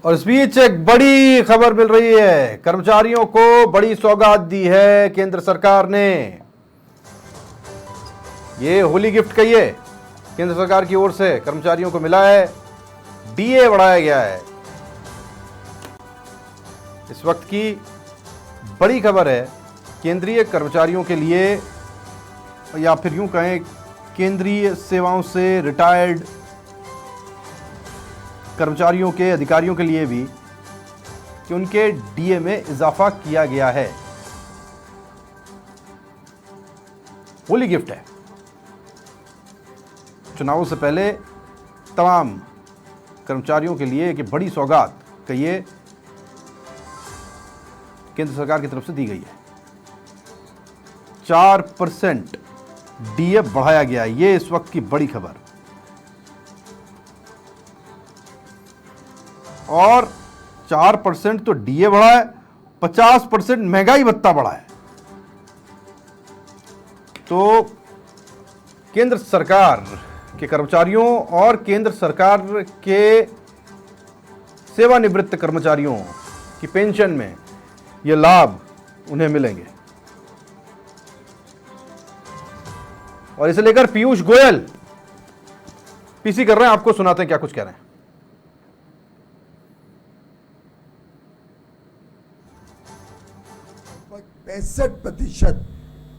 और इस बीच एक बड़ी खबर मिल रही है, कर्मचारियों को बड़ी सौगात दी है केंद्र सरकार ने। ये होली गिफ्ट कहिए, केंद्र सरकार की ओर से कर्मचारियों को मिला है। डीए बढ़ाया गया है। इस वक्त की बड़ी खबर है केंद्रीय कर्मचारियों के लिए, या फिर यूं कहें केंद्रीय सेवाओं से रिटायर्ड कर्मचारियों के, अधिकारियों के लिए भी, कि उनके डीए में इजाफा किया गया है। होली गिफ्ट है। चुनावों से पहले तमाम कर्मचारियों के लिए एक बड़ी सौगात कहिए केंद्र सरकार की तरफ से दी गई है। 4% डीए बढ़ाया गया, ये इस वक्त की बड़ी खबर। और 4% तो डीए बढ़ा है, 50% महंगाई भत्ता बढ़ा है। तो केंद्र सरकार के कर्मचारियों और केंद्र सरकार के सेवानिवृत्त कर्मचारियों की पेंशन में ये लाभ उन्हें मिलेंगे। और इसे लेकर पीयूष गोयल पीसी कर रहे हैं, आपको सुनाते हैं क्या कुछ कह रहे हैं। 65%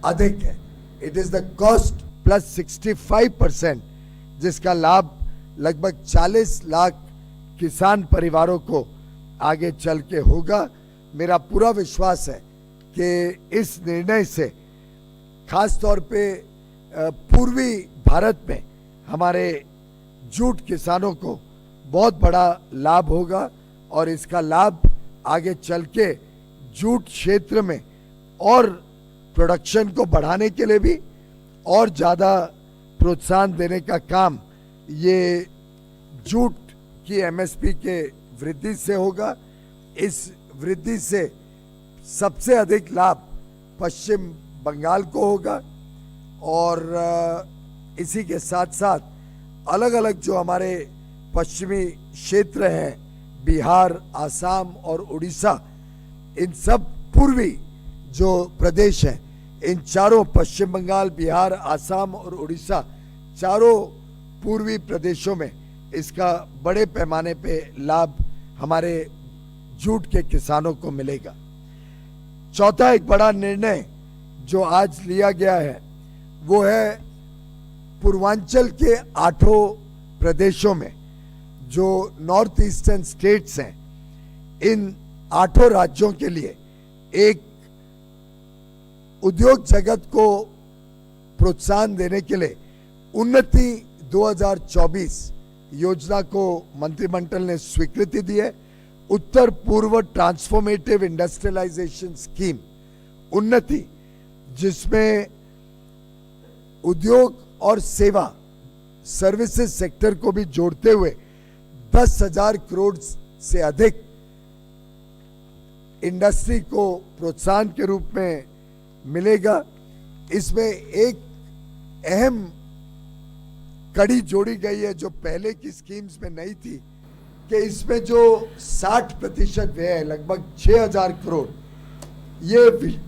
अधिक है। It is the cost plus 65%, जिसका लाभ लगभग 40 लाख किसान परिवारों को आगे चल के होगा। मेरा पूरा विश्वास है कि इस निर्णय से खास तौर पे पूर्वी भारत में हमारे जूट किसानों को बहुत बड़ा लाभ होगा और इसका लाभ आगे चल के जूट क्षेत्र में और प्रोडक्शन को बढ़ाने के लिए भी और ज़्यादा प्रोत्साहन देने का काम ये जूट की एमएसपी के वृद्धि से होगा। इस वृद्धि से सबसे अधिक लाभ पश्चिम बंगाल को होगा और इसी के साथ साथ अलग अलग जो हमारे पश्चिमी क्षेत्र हैं, बिहार, आसाम और उड़ीसा, इन सब पूर्वी जो प्रदेश हैं, इन चारों पश्चिम बंगाल, बिहार, आसाम और उड़ीसा, चारों पूर्वी प्रदेशों में इसका बड़े पैमाने पे लाभ हमारे जूट के किसानों को मिलेगा। चौथा एक बड़ा निर्णय जो आज लिया गया है वो है पूर्वांचल के 8 प्रदेशों में जो नॉर्थ ईस्टर्न स्टेट्स हैं, इन 8 राज्यों के लिए एक उद्योग जगत को प्रोत्साहन देने के लिए उन्नति 2024 योजना को मंत्रिमंडल ने स्वीकृति दी है। उत्तर पूर्व ट्रांसफॉर्मेटिव इंडस्ट्रियलाइजेशन स्कीम उन्नति, जिसमें उद्योग और सेवा सर्विसेज सेक्टर को भी जोड़ते हुए 10,000 करोड़ से अधिक इंडस्ट्री को प्रोत्साहन के रूप में मिलेगा। इसमें एक अहम कड़ी जोड़ी गई है जो पहले की स्कीम्स में नहीं थी, कि इसमें जो 60% व्यय है, लगभग 6,000 करोड़, ये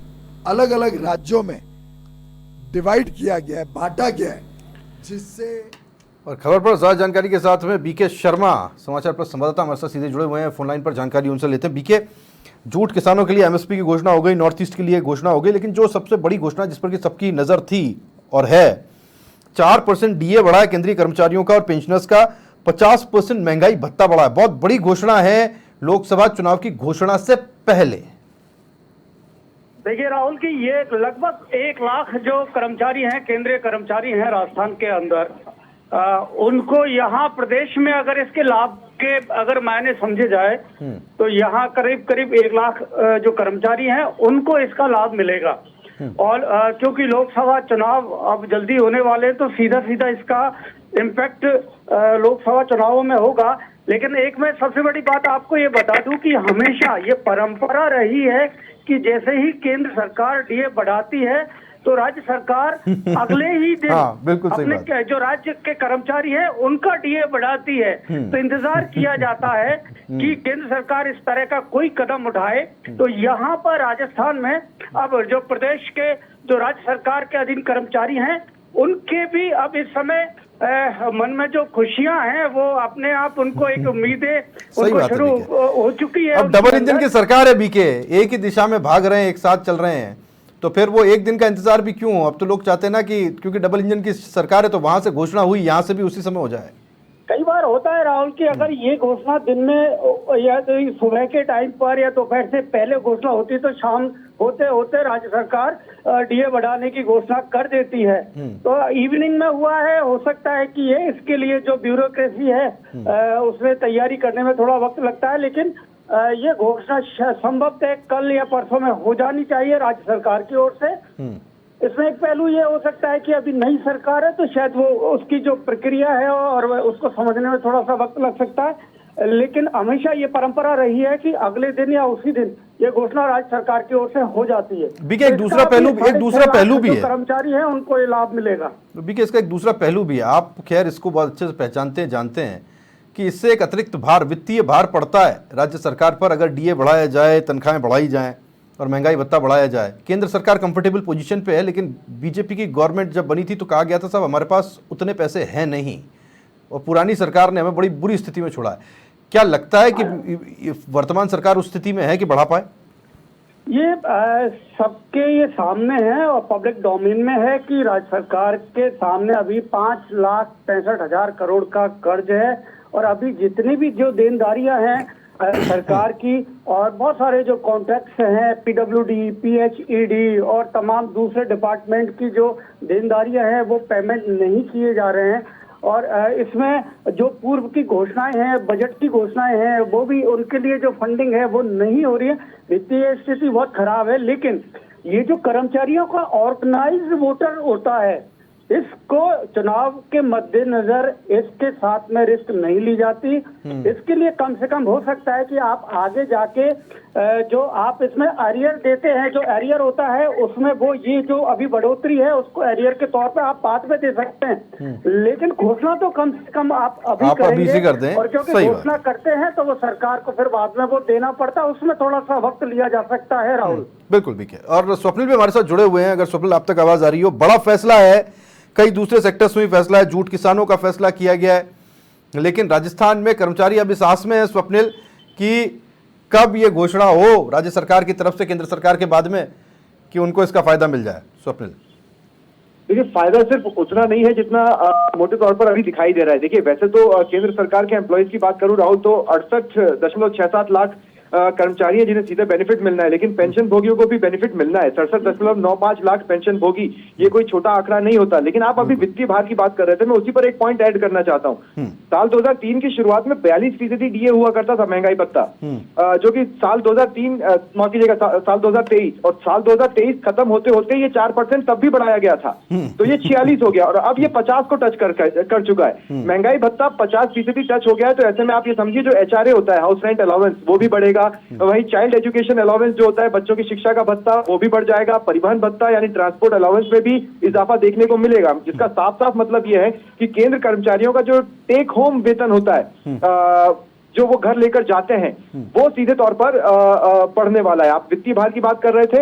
अलग अलग राज्यों में डिवाइड किया गया है, बांटा गया है, जिससे। और खबर पर ज्यादा जानकारी के साथ में बीके शर्मा, समाचार प्लस संवाददाता, हमारे साथ सीधे जुड़े हुए हैं फोन लाइन पर। जानकारी उनसे लेते हैं। बीके, जूट किसानों के लिए एमएसपी की घोषणा हो गई, नॉर्थ ईस्ट के लिए घोषणा हो गई, लेकिन जो सबसे बड़ी घोषणा जिस पर कि सबकी नजर थी और है, 4% डीए बढ़ा है केंद्रीय कर्मचारियों का और पेंशनर्स का, 50% महंगाई भत्ता बढ़ा है। बहुत बड़ी घोषणा है लोकसभा चुनाव की घोषणा से पहले। देखिए राहुल की ये लगभग 1 लाख जो कर्मचारी हैं, केंद्रीय कर्मचारी हैं राजस्थान के अंदर, उनको यहाँ प्रदेश में अगर इसके लाभ के अगर मायने समझे जाए तो यहाँ करीब करीब 1 लाख जो कर्मचारी हैं उनको इसका लाभ मिलेगा। और क्योंकि लोकसभा चुनाव अब जल्दी होने वाले हैं तो सीधा सीधा इसका इम्पैक्ट लोकसभा चुनावों में होगा। लेकिन एक मैं सबसे बड़ी बात आपको ये बता दूं कि हमेशा ये परंपरा रही है कि जैसे ही केंद्र सरकार डीए बढ़ाती है तो राज्य सरकार अगले ही दिन हाँ, बिल्कुल सही अपने बात। जो राज्य के कर्मचारी हैं उनका डीए बढ़ाती है। तो इंतजार किया जाता है कि केंद्र सरकार इस तरह का कोई कदम उठाए। तो यहाँ पर राजस्थान में अब जो प्रदेश के जो राज्य सरकार के अधीन कर्मचारी हैं उनके भी अब इस समय मन में जो खुशियां हैं वो अपने आप उनको एक उम्मीदें उनको बात है, शुरू बीके। हो चुकी है। अब डबल इंजन की सरकार है बीके, एक ही दिशा में भाग रहे हैं, एक साथ चल रहे हैं, तो फिर वो एक दिन का इंतजार भी क्यों? अब तो लोग चाहते हैं ना कि क्योंकि डबल इंजन की सरकार है तो वहां से घोषणा हुई, यहां से भी उसी समय हो जाए। कई बार होता है राहुल कि अगर ये घोषणा दिन में या तो सुबह के टाइम पर या दोपहर से पहले घोषणा होती तो शाम होते होते राज्य सरकार डीए बढ़ाने की घोषणा कर देती है। तो इवनिंग में हुआ है, हो सकता है कि ये इसके लिए जो ब्यूरोक्रेसी है उसमें तैयारी करने में थोड़ा वक्त लगता है, लेकिन ये घोषणा संभवतः कल या परसों में हो जानी चाहिए राज्य सरकार की ओर से। इसमें एक पहलू ये हो सकता है कि अभी नई सरकार है तो शायद वो उसकी जो प्रक्रिया है और उसको समझने में थोड़ा सा वक्त लग सकता है, लेकिन हमेशा ये परंपरा रही है कि अगले दिन या उसी दिन ये घोषणा राज्य सरकार की ओर से हो जाती है। बीके एक दूसरा पहलू भी है, कर्मचारी है उनको ये लाभ मिलेगा। बीके इसका एक दूसरा पहलू भी है, आप खैर इसको बहुत अच्छे से पहचानते हैं, जानते हैं कि इससे एक अतिरिक्त भार, वित्तीय भार पड़ता है राज्य सरकार पर अगर डीए बढ़ाया जाए, तनख्वाहें बढ़ाई जाएं और महंगाई भत्ता बढ़ाया जाए। केंद्र सरकार कंफर्टेबल पोजीशन पे है, लेकिन बीजेपी की गवर्नमेंट जब बनी थी तो कहा गया था साहब हमारे पास उतने पैसे हैं नहीं, और पुरानी सरकार ने हमें बड़ी बुरी स्थिति में छोड़ा है। क्या लगता है कि वर्तमान सरकार उस स्थिति में है कि बढ़ा पाए? ये सबके ये सामने है और पब्लिक डोमेन में है कि राज्य सरकार के सामने अभी 5,65,000 करोड़ का कर्ज है, और अभी जितनी भी जो देनदारियां हैं सरकार की और बहुत सारे जो कॉन्ट्रैक्ट्स हैं, पीडब्ल्यूडी, पीएचईडी और तमाम दूसरे डिपार्टमेंट की जो देनदारियां हैं वो पेमेंट नहीं किए जा रहे हैं। और इसमें जो पूर्व की घोषणाएं हैं, बजट की घोषणाएं हैं, वो भी उनके लिए जो फंडिंग है वो नहीं हो रही है। वित्तीय स्थिति बहुत खराब है, लेकिन ये जो कर्मचारियों का ऑर्गेनाइज्ड वोटर होता है इसको चुनाव के मद्देनजर इसके साथ में रिस्क नहीं ली जाती। इसके लिए कम से कम हो सकता है कि आप आगे जाके जो आप इसमें एरियर देते हैं, जो एरियर होता है उसमें वो ये जो अभी बढ़ोतरी है उसको एरियर के तौर पे आप बाद में दे सकते हैं, लेकिन घोषणा तो कम से कम आप अभी अभी कर दें। और क्योंकि घोषणा करते हैं तो वो सरकार को फिर बाद में वो देना पड़ता है, उसमें थोड़ा सा वक्त लिया जा सकता है। राहुल बिल्कुल बीके, और स्वप्निल भी हमारे साथ जुड़े हुए हैं। अगर स्वप्निल आप तक आवाज आ रही हो, बड़ा फैसला है, कई दूसरे सेक्टर्स में भी फैसला है, जूट किसानों का फैसला किया गया है, लेकिन राजस्थान में कर्मचारी अब इस आस में है स्वप्निल कि कब ये घोषणा हो राज्य सरकार की तरफ से केंद्र सरकार के बाद में कि उनको इसका फायदा मिल जाए। स्वप्निल देखिए, फायदा सिर्फ उतना नहीं है जितना मोटे तौर पर अभी दिखाई दे रहा है। देखिए, वैसे तो केंद्र सरकार के एम्प्लॉइज की बात करूं राहुल, तो 68.67 लाख कर्मचारी हैं जिन्हें सीधे बेनिफिट मिलना है, लेकिन पेंशन भोगियों को भी बेनिफिट मिलना है। 67.95 लाख पेंशन भोगी, ये कोई छोटा आंकड़ा नहीं होता। लेकिन आप अभी वित्तीय भार की बात कर रहे थे, मैं उसी पर एक पॉइंट ऐड करना चाहता हूँ। साल 2003 की शुरुआत में 42% डीए हुआ करता था महंगाई भत्ता, जो कि साल 2003 माफ कीजिएगा साल 2023 और साल 2023 खत्म होते होते ये 4% तब भी बढ़ाया गया था, तो ये 46 हो गया और अब ये 50 को टच कर चुका है। महंगाई भत्ता 50% टच हो गया है, तो ऐसे में आप ये समझिए जो एचआरए होता है, हाउस रेंट अलाउंस, वो भी बढ़ेगा। वही चाइल्ड एजुकेशन अलाउंस जो होता है, बच्चों की शिक्षा का भत्ता, वो भी बढ़ जाएगा। परिवहन भत्ता यानी ट्रांसपोर्ट अलाउंस में भी इजाफा देखने को मिलेगा, जिसका साफ साफ मतलब यह है कि केंद्र कर्मचारियों का जो टेक होम वेतन होता है, जो वो घर लेकर जाते हैं, वो सीधे तौर पर बढ़ने वाला है। आप वित्तीय भार की बात कर रहे थे,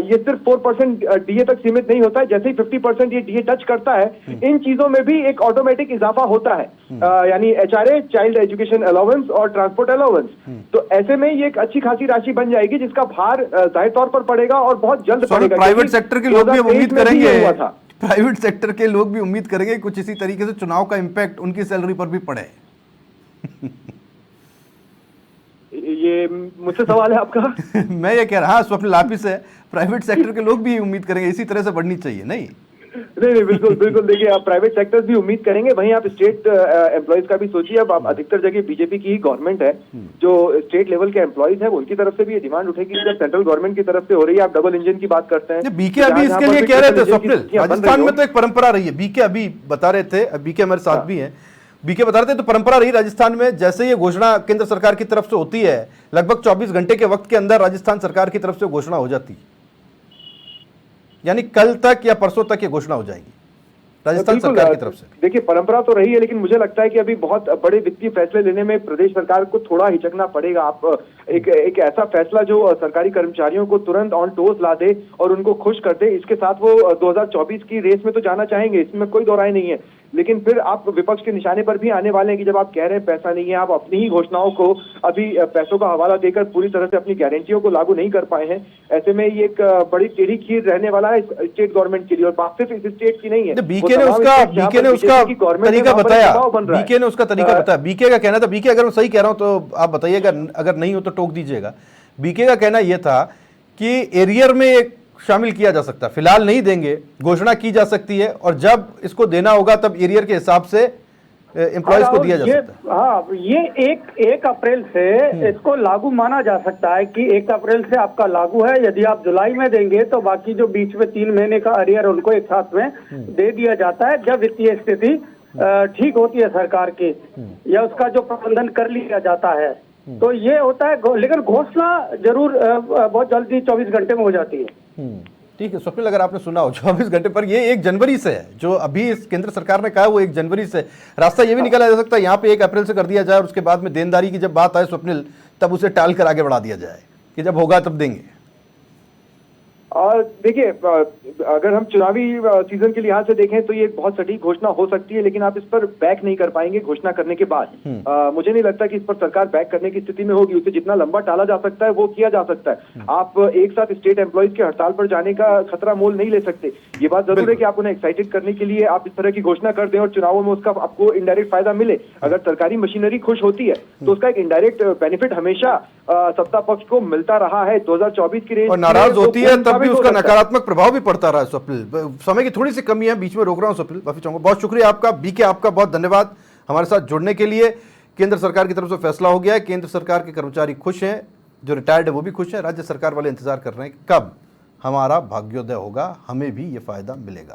ये सिर्फ 4% डीए तक सीमित नहीं होता है। जैसे ही 50% ये डीए टच करता है, इन चीजों में भी एक ऑटोमेटिक इजाफा होता है, यानी एचआरए, चाइल्ड एजुकेशन अलाउंस और ट्रांसपोर्ट अलाउंस। तो ऐसे में ये एक अच्छी खासी राशि बन जाएगी जिसका भार जाहिर तौर पर पड़ेगा और बहुत जल्द पड़ेगा। प्राइवेट सेक्टर के लोग भी उम्मीद करेंगे, प्राइवेट सेक्टर के लोग भी उम्मीद करेंगे कुछ इसी तरीके से चुनाव का इंपैक्ट उनकी सैलरी पर भी पड़े। ये मुझसे सवाल है आपका? मैं ये कह रहा, हाँ स्वप्निल आप ही से, प्राइवेट सेक्टर के लोग भी उम्मीद करेंगे इसी तरह से बढ़नी चाहिए। नहीं नहीं, बिल्कुल बिल्कुल। देखिए, आप प्राइवेट सेक्टर्स भी उम्मीद करेंगे, वहीं आप स्टेट एम्प्लॉइज का भी सोचिए। अब आप अधिकतर जगह बीजेपी की ही गवर्नमेंट है, जो स्टेट लेवल के एम्प्लॉइज है उनकी तरफ से भी ये डिमांड उठेगी जब सेंट्रल गवर्नमेंट की तरफ से हो रही है। आप डबल इंजन की बात करते हैं, बीके अभी इसके लिए कह रहे थे स्वप्निल, राजस्थान में तो एक परंपरा रही है, बीके अभी बता रहे थे, बीके हमारे साथ भी है, बीके बता रहे थे तो परंपरा रही राजस्थान में, जैसे ये घोषणा केंद्र सरकार की तरफ से होती है लगभग 24 घंटे के वक्त के अंदर राजस्थान सरकार की तरफ से घोषणा हो जाती, यानी कल तक या परसों तक ये घोषणा हो जाएगी राजस्थान बिल्कुल, सरकार की तरफ से। देखिए परंपरा तो रही है, लेकिन मुझे लगता है कि अभी बहुत बड़े वित्तीय फैसले लेने में प्रदेश सरकार को थोड़ा हिचकना पड़ेगा। आप एक ऐसा फैसला जो सरकारी कर्मचारियों को तुरंत ऑन टोस ला दे और उनको खुश कर दे, इसके साथ वो 2024 की रेस में तो जाना चाहेंगे, इसमें कोई दो राय नहीं है। लेकिन फिर आप विपक्ष के निशाने पर भी आने वाले हैं कि जब आप कह रहे हैं पैसा नहीं है, आप अपनी ही घोषणाओं को अभी पैसों का हवाला देकर पूरी तरह से अपनी गारंटियों को लागू नहीं कर पाए हैं। ऐसे में ये एक बड़ी टेढ़ी खीर रहने वाला है स्टेट गवर्नमेंट के लिए, और बात सिर्फ इस स्टेट की नहीं है। बीके ने उसका तरीका बताया, बीके ने उसका तरीका बताया। बीके का कहना था, बीके अगर मैं सही कह रहा हूं तो आप बताइएगा, अगर नहीं हो तो टोक दीजिएगा। बीके का कहना यह था कि एरियर में एक शामिल किया जा सकता है, फिलहाल नहीं देंगे, घोषणा की जा सकती है और जब इसको देना होगा तब एरियर के हिसाब से एम्प्लॉयज को दिया जा सकता है। हाँ, ये 1 अप्रैल से इसको लागू माना जा सकता है कि 1 अप्रैल से आपका लागू है। यदि आप जुलाई में देंगे तो बाकी जो बीच में 3 महीने का अरियर उनको एक साथ में दे दिया जाता है जब वित्तीय स्थिति ठीक होती है सरकार की, या उसका जो प्रबंधन कर लिया जाता है, तो ये होता है। लेकिन घोषणा जरूर बहुत जल्दी 24 घंटे में हो जाती है। ठीक है स्वप्निल, अगर आपने सुना हो 24 घंटे पर, ये 1 जनवरी से है जो अभी इस केंद्र सरकार ने कहा है, वो 1 जनवरी से। रास्ता ये भी निकाला जा सकता है यहाँ पे 1 अप्रैल से कर दिया जाए और उसके बाद में देनदारी की जब बात आए स्वप्निल, तब उसे टाल कर आगे बढ़ा दिया जाए कि जब होगा तब देंगे। और देखिए अगर हम चुनावी सीजन के लिहाज से देखें तो ये बहुत सटीक घोषणा हो सकती है, लेकिन आप इस पर बैक नहीं कर पाएंगे घोषणा करने के बाद। मुझे नहीं लगता कि इस पर सरकार बैक करने की स्थिति में होगी। उसे जितना लंबा टाला जा सकता है वो किया जा सकता है। आप एक साथ स्टेट एम्प्लॉइज के हड़ताल पर जाने का खतरा मोल नहीं ले सकते। ये बात जरूर है कि आप उन्हें एक्साइटेड करने के लिए आप इस तरह की घोषणा कर दें और चुनावों में उसका आपको इनडायरेक्ट फायदा मिले। अगर सरकारी मशीनरी खुश होती है तो उसका एक इनडायरेक्ट बेनिफिट हमेशा सत्ता पक्ष को मिलता रहा है। 2024 की रेस और नाराज होती है तब भी उसका नकारात्मक प्रभाव भी पड़ता रहा है। स्वप्निल, समय की थोड़ी सी कमी है, बीच में रोक रहा हूं स्वप्निल, माफी चाहूंगा। बहुत शुक्रिया आपका बीके, आपका बहुत धन्यवाद हमारे साथ जुड़ने के लिए। केंद्र सरकार की तरफ से फैसला हो गया है, केंद्र सरकार के कर्मचारी खुश हैं, जो रिटायर्ड है वो भी खुश हैं, राज्य सरकार वाले इंतजार कर रहे हैं कि कब हमारा भाग्योदय होगा, हमें भी ये फायदा मिलेगा।